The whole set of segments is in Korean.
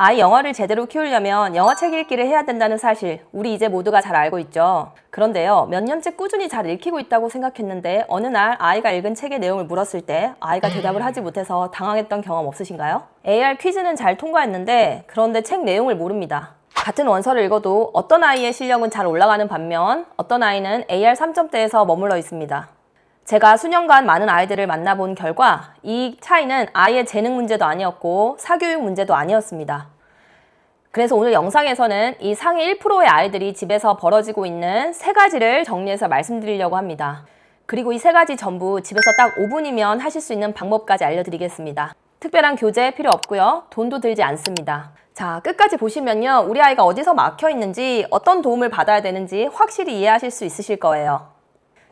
아이 영어를 제대로 키우려면 영어책 읽기를 해야 된다는 사실 우리 이제 모두가 잘 알고 있죠. 그런데요, 몇 년째 꾸준히 잘 읽히고 있다고 생각했는데 어느 날 아이가 읽은 책의 내용을 물었을 때 아이가 대답을 하지 못해서 당황했던 경험 없으신가요? AR 퀴즈는 잘 통과했는데 그런데 책 내용을 모릅니다. 같은 원서를 읽어도 어떤 아이의 실력은 잘 올라가는 반면 어떤 아이는 AR 3점대에서 머물러 있습니다. 제가 수년간 많은 아이들을 만나본 결과 이 차이는 아이의 재능 문제도 아니었고 사교육 문제도 아니었습니다. 그래서 오늘 영상에서는 이 상위 1%의 아이들이 집에서 벌어지고 있는 3가지를 정리해서 말씀드리려고 합니다. 그리고 이 3가지 전부 집에서 딱 5분이면 하실 수 있는 방법까지 알려드리겠습니다. 특별한 교재 필요 없고요. 돈도 들지 않습니다. 자, 끝까지 보시면요, 우리 아이가 어디서 막혀 있는지, 어떤 도움을 받아야 되는지 확실히 이해하실 수 있으실 거예요.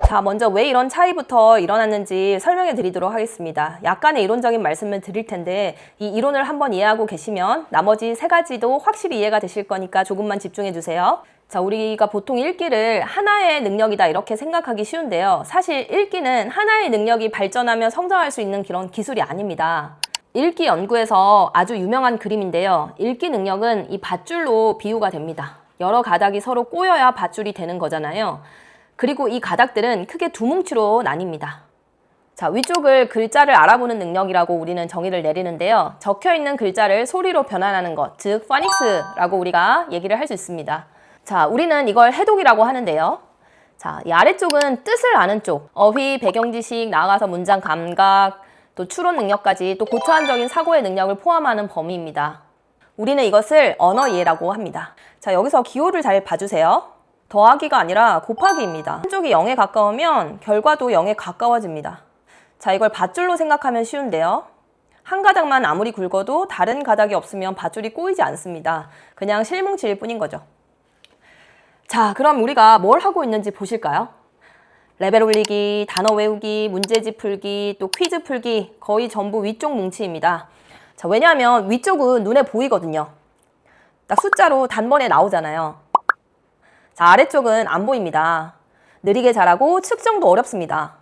자, 먼저 왜 이런 차이부터 일어났는지 설명해 드리도록 하겠습니다. 약간의 이론적인 말씀을 드릴 텐데 이 이론을 한번 이해하고 계시면 나머지 3가지도 확실히 이해가 되실 거니까 조금만 집중해 주세요. 자, 우리가 보통 읽기를 하나의 능력이다 이렇게 생각하기 쉬운데요. 사실 읽기는 하나의 능력이 발전하며 성장할 수 있는 그런 기술이 아닙니다. 읽기 연구에서 아주 유명한 그림인데요. 읽기 능력은 이 밧줄로 비유가 됩니다. 여러 가닥이 서로 꼬여야 밧줄이 되는 거잖아요. 그리고 이 가닥들은 크게 2뭉치로 나뉩니다. 자, 위쪽을 글자를 알아보는 능력이라고 우리는 정의를 내리는데요. 적혀있는 글자를 소리로 변환하는 것, 즉 포닉스라고 우리가 얘기를 할 수 있습니다. 자, 우리는 이걸 해독이라고 하는데요. 자, 이 아래쪽은 뜻을 아는 쪽, 어휘, 배경지식, 나아가서 문장 감각, 또 추론 능력까지 또 고차원적인 사고의 능력을 포함하는 범위입니다. 우리는 이것을 언어 이해라고 합니다. 자, 여기서 기호를 잘 봐주세요. 더하기가 아니라 곱하기입니다. 한쪽이 0에 가까우면 결과도 0에 가까워집니다. 자, 이걸 밧줄로 생각하면 쉬운데요. 한 가닥만 아무리 굵어도 다른 가닥이 없으면 밧줄이 꼬이지 않습니다. 그냥 실뭉치일 뿐인 거죠. 자, 그럼 우리가 뭘 하고 있는지 보실까요? 레벨 올리기, 단어 외우기, 문제집 풀기, 또 퀴즈 풀기 거의 전부 위쪽 뭉치입니다. 자, 왜냐하면 위쪽은 눈에 보이거든요. 딱 숫자로 단번에 나오잖아요. 자, 아래쪽은 안 보입니다. 느리게 자라고 측정도 어렵습니다.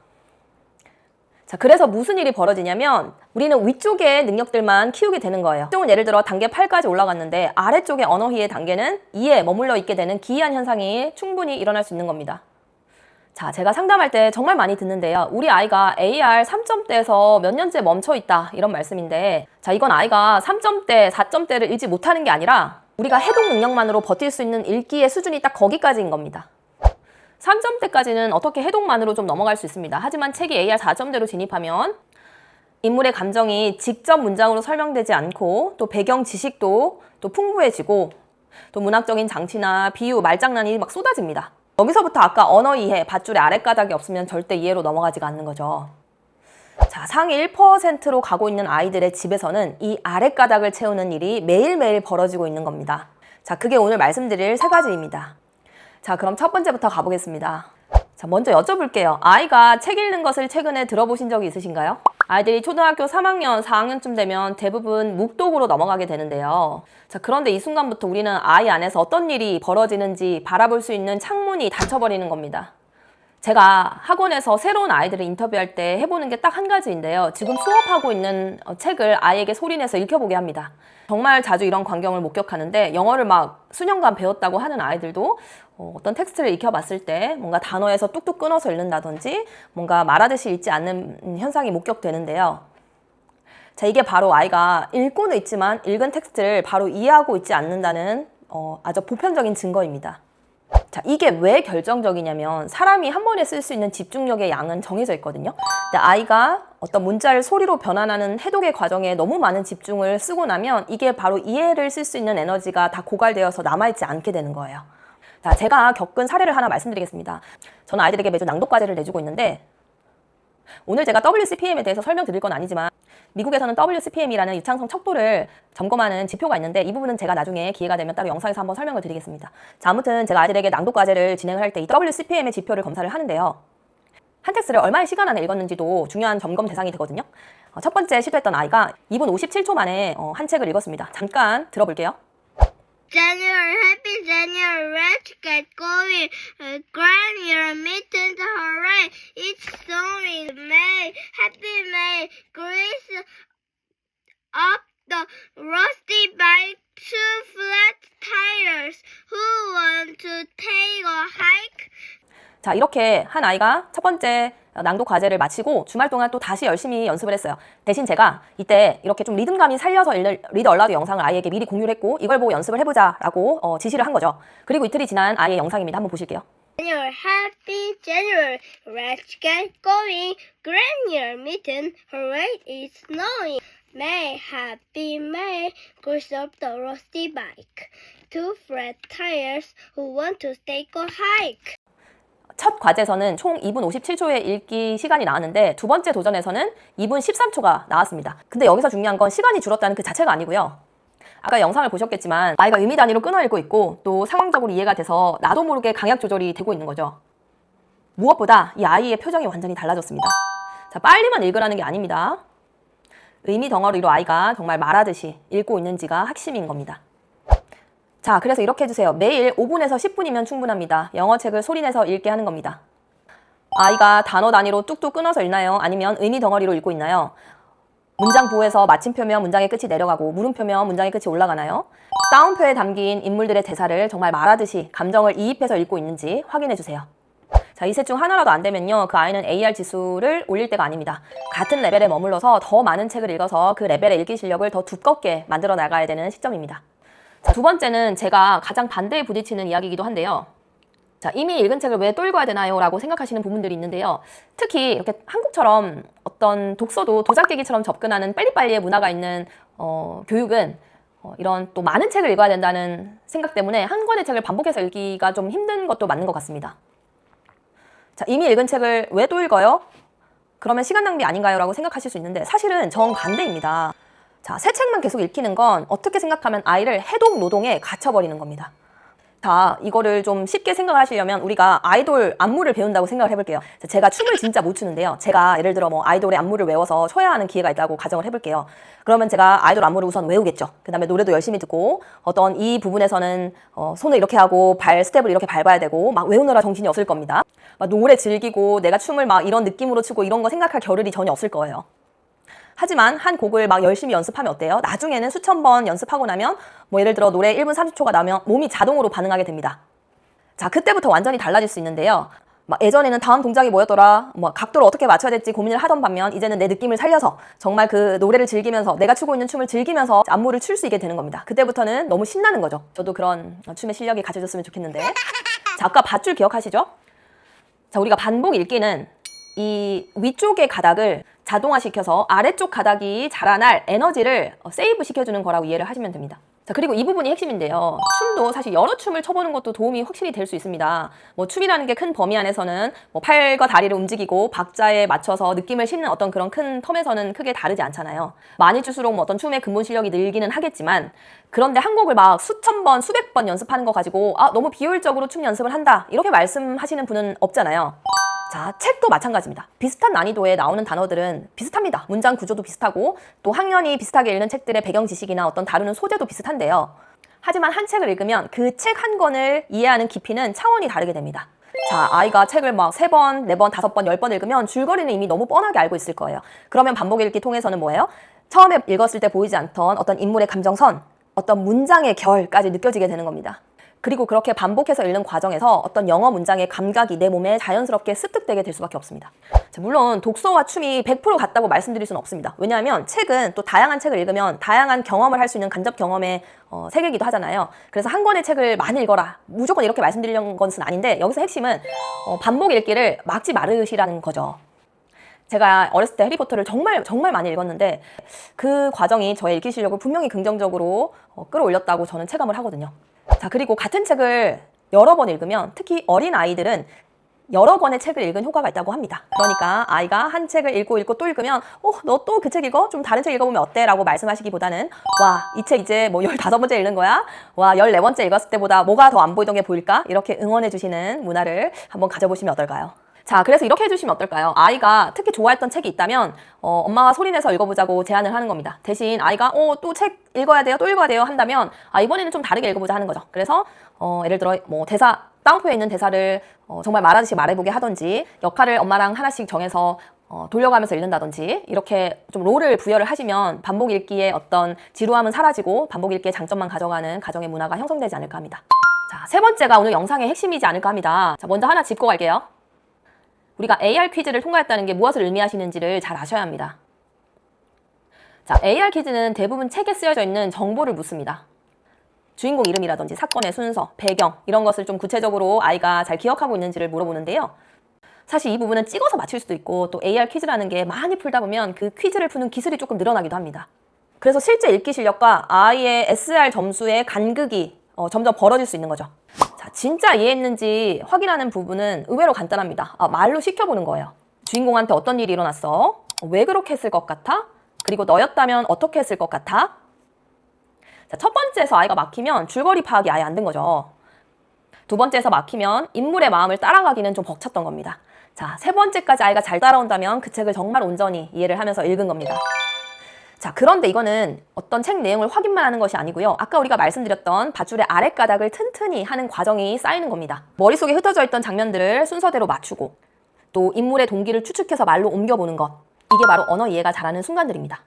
자, 그래서 무슨 일이 벌어지냐면 우리는 위쪽의 능력들만 키우게 되는 거예요. 위쪽은 예를 들어 단계 8까지 올라갔는데 아래쪽의 언어희의 단계는 2에 머물러 있게 되는 기이한 현상이 충분히 일어날 수 있는 겁니다. 자, 제가 상담할 때 정말 많이 듣는데요. 우리 아이가 AR 3점대에서 몇 년째 멈춰 있다 이런 말씀인데, 자, 이건 아이가 3점대, 4점대를 읽지 못하는 게 아니라 우리가 해독 능력만으로 버틸 수 있는 읽기의 수준이 딱 거기까지인 겁니다. 3점대까지는 어떻게 해독만으로 좀 넘어갈 수 있습니다. 하지만 책이 AR 4점대로 진입하면 인물의 감정이 직접 문장으로 설명되지 않고 또 배경 지식도 또 풍부해지고 또 문학적인 장치나 비유, 말장난이 막 쏟아집니다. 여기서부터 아까 언어 이해, 밧줄의 아랫가닥이 없으면 절대 이해로 넘어가지가 않는 거죠. 자, 상위 1%로 가고 있는 아이들의 집에서는 이 아랫가닥을 채우는 일이 매일매일 벌어지고 있는 겁니다. 자, 그게 오늘 말씀드릴 3가지입니다. 자, 그럼 첫 번째부터 가보겠습니다. 자, 먼저 여쭤볼게요. 아이가 책 읽는 것을 최근에 들어보신 적이 있으신가요? 아이들이 초등학교 3학년, 4학년쯤 되면 대부분 묵독으로 넘어가게 되는데요. 자, 그런데 이 순간부터 우리는 아이 안에서 어떤 일이 벌어지는지 바라볼 수 있는 창문이 닫혀버리는 겁니다. 제가 학원에서 새로운 아이들을 인터뷰할 때 해보는 게 딱 한 가지인데요. 지금 수업하고 있는 책을 아이에게 소리내서 읽혀보게 합니다. 정말 자주 이런 광경을 목격하는데 영어를 막 수년간 배웠다고 하는 아이들도 어떤 텍스트를 읽혀봤을 때 뭔가 단어에서 뚝뚝 끊어서 읽는다든지 뭔가 말하듯이 읽지 않는 현상이 목격되는데요. 자, 이게 바로 아이가 읽고는 있지만 읽은 텍스트를 바로 이해하고 있지 않는다는 아주 보편적인 증거입니다. 자, 이게 왜 결정적이냐면 사람이 한 번에 쓸 수 있는 집중력의 양은 정해져 있거든요. 근데 아이가 어떤 문자를 소리로 변환하는 해독의 과정에 너무 많은 집중을 쓰고 나면 이게 바로 이해를 쓸 수 있는 에너지가 다 고갈되어서 남아있지 않게 되는 거예요. 자, 제가 겪은 사례를 하나 말씀드리겠습니다. 저는 아이들에게 매주 낭독 과제를 내주고 있는데 오늘 제가 WCPM에 대해서 설명드릴 건 아니지만 미국에서는 WCPM이라는 유창성 척도를 점검하는 지표가 있는데 이 부분은 제가 나중에 기회가 되면 따로 영상에서 한번 설명을 드리겠습니다. 자, 아무튼 제가 아이들에게 낭독 과제를 진행을 할 때 이 WCPM의 지표를 검사를 하는데요. 한 텍스트를 얼마의 시간 안에 읽었는지도 중요한 점검 대상이 되거든요. 첫 번째 시도했던 아이가 2분 57초 만에 한 책을 읽었습니다. 잠깐 들어볼게요. January, happy January, let's get going. Grind your mittens, hooray! It's stormy May, happy May, grease up the rusty bikes 자, 이렇게 한 아이가 첫 번째 낭독 과제를 마치고 주말 동안 또 다시 열심히 연습을 했어요. 대신 제가 이때 이렇게 좀 리듬감이 살려서 리드 얼라드 영상을 아이에게 미리 공유를 했고 이걸 보고 연습을 해보자라고 지시를 한 거죠. 그리고 이틀이 지난 아이의 영상입니다. 한번 보실게요. January, happy January, let's get going. Grab your mitten, hooray, it's snowing. May, happy May, grease up the rusty bike. Two flat tires who want to take a hike. 첫 과제에서는 총 2분 57초의 읽기 시간이 나왔는데 두 번째 도전에서는 2분 13초가 나왔습니다. 근데 여기서 중요한 건 시간이 줄었다는 그 자체가 아니고요. 아까 영상을 보셨겠지만 아이가 의미 단위로 끊어 읽고 있고 또 상황적으로 이해가 돼서 나도 모르게 강약 조절이 되고 있는 거죠. 무엇보다 이 아이의 표정이 완전히 달라졌습니다. 자, 빨리만 읽으라는 게 아닙니다. 의미 덩어리로 아이가 정말 말하듯이 읽고 있는지가 핵심인 겁니다. 자, 그래서 이렇게 해주세요. 매일 5분에서 10분이면 충분합니다. 영어책을 소리내서 읽게 하는 겁니다. 아이가 단어 단위로 뚝뚝 끊어서 읽나요? 아니면 의미 덩어리로 읽고 있나요? 문장 부호에서 마침표면 문장의 끝이 내려가고 물음표면 문장의 끝이 올라가나요? 따옴표에 담긴 인물들의 대사를 정말 말하듯이 감정을 이입해서 읽고 있는지 확인해주세요. 자, 이 셋 중 하나라도 안 되면요, 그 아이는 AR 지수를 올릴 때가 아닙니다. 같은 레벨에 머물러서 더 많은 책을 읽어서 그 레벨의 읽기 실력을 더 두껍게 만들어 나가야 되는 시점입니다. 자, 두 번째는 제가 가장 반대에 부딪히는 이야기이기도 한데요. 자, 이미 읽은 책을 왜 또 읽어야 되나요? 라고 생각하시는 부분들이 있는데요. 특히 이렇게 한국처럼 어떤 독서도 도장깨기처럼 접근하는 빨리빨리의 문화가 있는 교육은 이런 또 많은 책을 읽어야 된다는 생각 때문에 한 권의 책을 반복해서 읽기가 좀 힘든 것도 맞는 것 같습니다. 자, 이미 읽은 책을 왜 또 읽어요? 그러면 시간 낭비 아닌가요? 라고 생각하실 수 있는데 사실은 정반대입니다. 자, 새 책만 계속 읽히는 건 어떻게 생각하면 아이를 해독 노동에 갇혀버리는 겁니다. 자, 이거를 좀 쉽게 생각을 하시려면 우리가 아이돌 안무를 배운다고 생각을 해볼게요. 제가 춤을 진짜 못 추는데요. 제가 예를 들어 뭐 아이돌의 안무를 외워서 춰야 하는 기회가 있다고 가정을 해볼게요. 그러면 제가 아이돌 안무를 우선 외우겠죠. 그 다음에 노래도 열심히 듣고 어떤 이 부분에서는 손을 이렇게 하고 발 스텝을 이렇게 밟아야 되고 막 외우느라 정신이 없을 겁니다. 막 노래 즐기고 내가 춤을 막 이런 느낌으로 추고 이런 거 생각할 겨를이 전혀 없을 거예요. 하지만 한 곡을 막 열심히 연습하면 어때요? 나중에는 수천 번 연습하고 나면 뭐 예를 들어 노래 1분 30초가 나면 몸이 자동으로 반응하게 됩니다. 자, 그때부터 완전히 달라질 수 있는데요. 막 예전에는 다음 동작이 뭐였더라, 뭐 각도를 어떻게 맞춰야 될지 고민을 하던 반면 이제는 내 느낌을 살려서 정말 그 노래를 즐기면서 내가 추고 있는 춤을 즐기면서 안무를 출 수 있게 되는 겁니다. 그때부터는 너무 신나는 거죠. 저도 그런 춤의 실력이 갖춰졌으면 좋겠는데. 자, 아까 밧줄 기억하시죠? 자, 우리가 반복 읽기는 이 위쪽의 가닥을 자동화시켜서 아래쪽 가닥이 자라날 에너지를 세이브 시켜주는 거라고 이해를 하시면 됩니다. 자, 그리고 이 부분이 핵심인데요. 춤도 사실 여러 춤을 춰보는 것도 도움이 확실히 될 수 있습니다. 뭐 춤이라는 게 큰 범위 안에서는 뭐 팔과 다리를 움직이고 박자에 맞춰서 느낌을 싣는 어떤 그런 큰 텀에서는 크게 다르지 않잖아요. 많이 줄수록 뭐 어떤 춤의 근본 실력이 늘기는 하겠지만 그런데 한 곡을 막 수천 번, 수백 번 연습하는 거 가지고 아, 너무 비효율적으로 춤 연습을 한다 이렇게 말씀하시는 분은 없잖아요. 자, 책도 마찬가지입니다. 비슷한 난이도에 나오는 단어들은 비슷합니다. 문장 구조도 비슷하고 또 학년이 비슷하게 읽는 책들의 배경 지식이나 어떤 다루는 소재도 비슷한데요. 하지만 한 책을 읽으면 그 책 한 권을 이해하는 깊이는 차원이 다르게 됩니다. 자, 아이가 책을 막 3번, 4번, 5번, 10번 읽으면 줄거리는 이미 너무 뻔하게 알고 있을 거예요. 그러면 반복 읽기 통해서는 뭐예요? 처음에 읽었을 때 보이지 않던 어떤 인물의 감정선, 어떤 문장의 결까지 느껴지게 되는 겁니다. 그리고 그렇게 반복해서 읽는 과정에서 어떤 영어 문장의 감각이 내 몸에 자연스럽게 습득되게 될 수밖에 없습니다. 자, 물론 독서와 춤이 100% 같다고 말씀드릴 수는 없습니다. 왜냐하면 책은 또 다양한 책을 읽으면 다양한 경험을 할 수 있는 간접 경험의 세계이기도 하잖아요. 그래서 한 권의 책을 많이 읽어라. 무조건 이렇게 말씀드리려는 것은 아닌데 여기서 핵심은 반복 읽기를 막지 말으시라는 거죠. 제가 어렸을 때 해리포터를 정말 많이 읽었는데 그 과정이 저의 읽기 실력을 분명히 긍정적으로 끌어올렸다고 저는 체감을 하거든요. 자, 그리고 같은 책을 여러 번 읽으면 특히 어린 아이들은 여러 권의 책을 읽은 효과가 있다고 합니다. 그러니까 아이가 한 책을 읽고 또 읽으면 너 또 그 책 읽어? 좀 다른 책 읽어보면 어때? 라고 말씀하시기보다는 와, 이 책 이제 뭐 15번째 읽는 거야? 와, 14번째 읽었을 때보다 뭐가 더 안 보이던 게 보일까? 이렇게 응원해 주시는 문화를 한번 가져보시면 어떨까요? 자, 그래서 이렇게 해주시면 어떨까요? 아이가 특히 좋아했던 책이 있다면 엄마가 소리내서 읽어보자고 제안을 하는 겁니다. 대신 아이가 또 책 읽어야 돼요? 또 읽어야 돼요? 한다면 이번에는 좀 다르게 읽어보자 하는 거죠. 그래서 예를 들어 뭐 대사, 따옴표에 있는 대사를 정말 말하듯이 말해보게 하던지 역할을 엄마랑 하나씩 정해서 돌려가면서 읽는다든지 이렇게 좀 롤을 부여를 하시면 반복 읽기의 어떤 지루함은 사라지고 반복 읽기의 장점만 가져가는 가정의 문화가 형성되지 않을까 합니다. 자, 세 번째가 오늘 영상의 핵심이지 않을까 합니다. 자, 먼저 하나 짚고 갈게요. 우리가 AR 퀴즈를 통과했다는 게 무엇을 의미하시는지를 잘 아셔야 합니다. 자, AR 퀴즈는 대부분 책에 쓰여져 있는 정보를 묻습니다. 주인공 이름이라든지 사건의 순서, 배경 이런 것을 좀 구체적으로 아이가 잘 기억하고 있는지를 물어보는데요. 사실 이 부분은 찍어서 맞출 수도 있고 또 AR 퀴즈라는 게 많이 풀다 보면 그 퀴즈를 푸는 기술이 조금 늘어나기도 합니다. 그래서 실제 읽기 실력과 아이의 SR 점수의 간극이 점점 벌어질 수 있는 거죠. 자, 진짜 이해했는지 확인하는 부분은 의외로 간단합니다. 말로 시켜보는 거예요. 주인공한테 어떤 일이 일어났어? 왜 그렇게 했을 것 같아? 그리고 너였다면 어떻게 했을 것 같아? 자, 첫 번째에서 아이가 막히면 줄거리 파악이 아예 안 된 거죠. 두 번째에서 막히면 인물의 마음을 따라가기는 좀 벅찼던 겁니다. 자, 세 번째까지 아이가 잘 따라온다면 그 책을 정말 온전히 이해를 하면서 읽은 겁니다. 자, 그런데 이거는 어떤 책 내용을 확인만 하는 것이 아니고요. 아까 우리가 말씀드렸던 밧줄의 아랫가닥을 튼튼히 하는 과정이 쌓이는 겁니다. 머릿속에 흩어져 있던 장면들을 순서대로 맞추고 또 인물의 동기를 추측해서 말로 옮겨보는 것. 이게 바로 언어 이해가 잘하는 순간들입니다.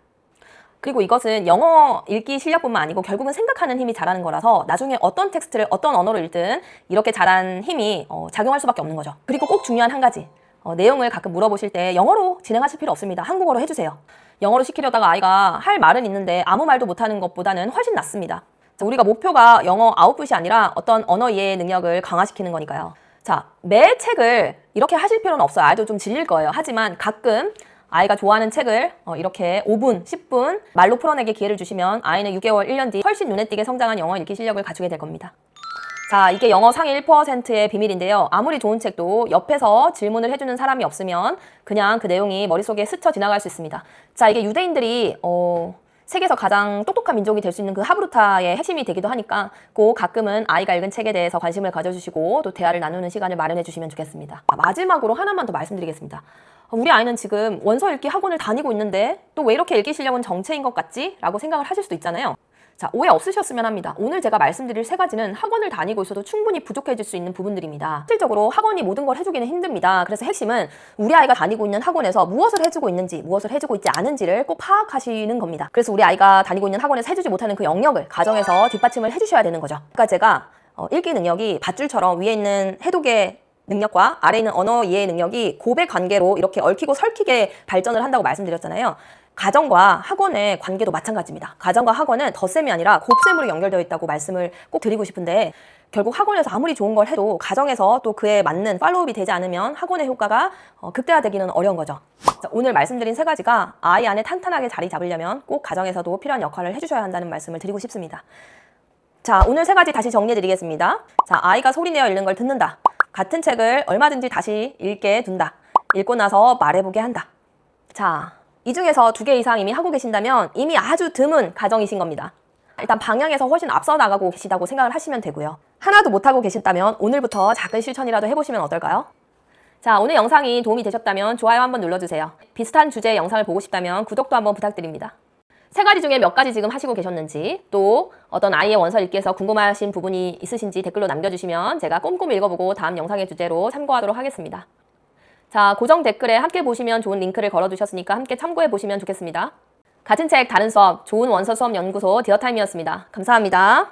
그리고 이것은 영어 읽기 실력뿐만 아니고 결국은 생각하는 힘이 잘하는 거라서 나중에 어떤 텍스트를 어떤 언어로 읽든 이렇게 잘한 힘이 작용할 수밖에 없는 거죠. 그리고 꼭 중요한 한 가지, 내용을 가끔 물어보실 때 영어로 진행하실 필요 없습니다. 한국어로 해주세요. 영어로 시키려다가 아이가 할 말은 있는데 아무 말도 못하는 것보다는 훨씬 낫습니다. 자, 우리가 목표가 영어 아웃풋이 아니라 어떤 언어 이해 능력을 강화시키는 거니까요. 자, 매 책을 이렇게 하실 필요는 없어요. 아이도 좀 질릴 거예요. 하지만 가끔 아이가 좋아하는 책을 이렇게 5분, 10분 말로 풀어내기 기회를 주시면 아이는 6개월, 1년 뒤 훨씬 눈에 띄게 성장한 영어 읽기 실력을 갖추게 될 겁니다. 자, 이게 영어 상위 1%의 비밀인데요. 아무리 좋은 책도 옆에서 질문을 해주는 사람이 없으면 그냥 그 내용이 머릿속에 스쳐 지나갈 수 있습니다. 자, 이게 유대인들이 세계에서 가장 똑똑한 민족이 될 수 있는 그 하브루타의 핵심이 되기도 하니까 꼭 가끔은 아이가 읽은 책에 대해서 관심을 가져주시고 또 대화를 나누는 시간을 마련해 주시면 좋겠습니다. 마지막으로 하나만 더 말씀드리겠습니다. 우리 아이는 지금 원서 읽기 학원을 다니고 있는데 또 왜 이렇게 읽기 실력은 정체인 것 같지? 라고 생각을 하실 수도 있잖아요. 자, 오해 없으셨으면 합니다. 오늘 제가 말씀드릴 세 가지는 학원을 다니고 있어도 충분히 부족해질 수 있는 부분들입니다. 실질적으로 학원이 모든 걸 해주기는 힘듭니다. 그래서 핵심은 우리 아이가 다니고 있는 학원에서 무엇을 해주고 있는지, 무엇을 해주고 있지 않은지를 꼭 파악하시는 겁니다. 그래서 우리 아이가 다니고 있는 학원에서 해주지 못하는 그 영역을 가정에서 뒷받침을 해주셔야 되는 거죠. 그러니까 제가 읽기 능력이 밧줄처럼 위에 있는 해독의 능력과 아래에 있는 언어 이해 능력이 곱의 관계로 이렇게 얽히고 설키게 발전을 한다고 말씀드렸잖아요. 가정과 학원의 관계도 마찬가지입니다. 가정과 학원은 덧셈이 아니라 곱셈으로 연결되어 있다고 말씀을 꼭 드리고 싶은데 결국 학원에서 아무리 좋은 걸 해도 가정에서 또 그에 맞는 팔로우업이 되지 않으면 학원의 효과가 극대화되기는 어려운 거죠. 자, 오늘 말씀드린 세 가지가 아이 안에 탄탄하게 자리 잡으려면 꼭 가정에서도 필요한 역할을 해주셔야 한다는 말씀을 드리고 싶습니다. 자, 오늘 세 가지 다시 정리해드리겠습니다. 자, 아이가 소리내어 읽는 걸 듣는다. 같은 책을 얼마든지 다시 읽게 둔다. 읽고 나서 말해보게 한다. 자, 이 중에서 2개 이상 이미 하고 계신다면 이미 아주 드문 가정이신 겁니다. 일단 방향에서 훨씬 앞서 나가고 계시다고 생각을 하시면 되고요. 하나도 못하고 계신다면 오늘부터 작은 실천이라도 해보시면 어떨까요? 자, 오늘 영상이 도움이 되셨다면 좋아요 한번 눌러주세요. 비슷한 주제의 영상을 보고 싶다면 구독도 한번 부탁드립니다. 세 가지 중에 몇 가지 지금 하시고 계셨는지 또 어떤 아이의 원서 읽기에서 궁금하신 부분이 있으신지 댓글로 남겨주시면 제가 꼼꼼히 읽어보고 다음 영상의 주제로 참고하도록 하겠습니다. 자, 고정 댓글에 함께 보시면 좋은 링크를 걸어두셨으니까 함께 참고해 보시면 좋겠습니다. 같은 책, 다른 수업, 좋은 원서 수업 연구소 디어타임이었습니다. 감사합니다.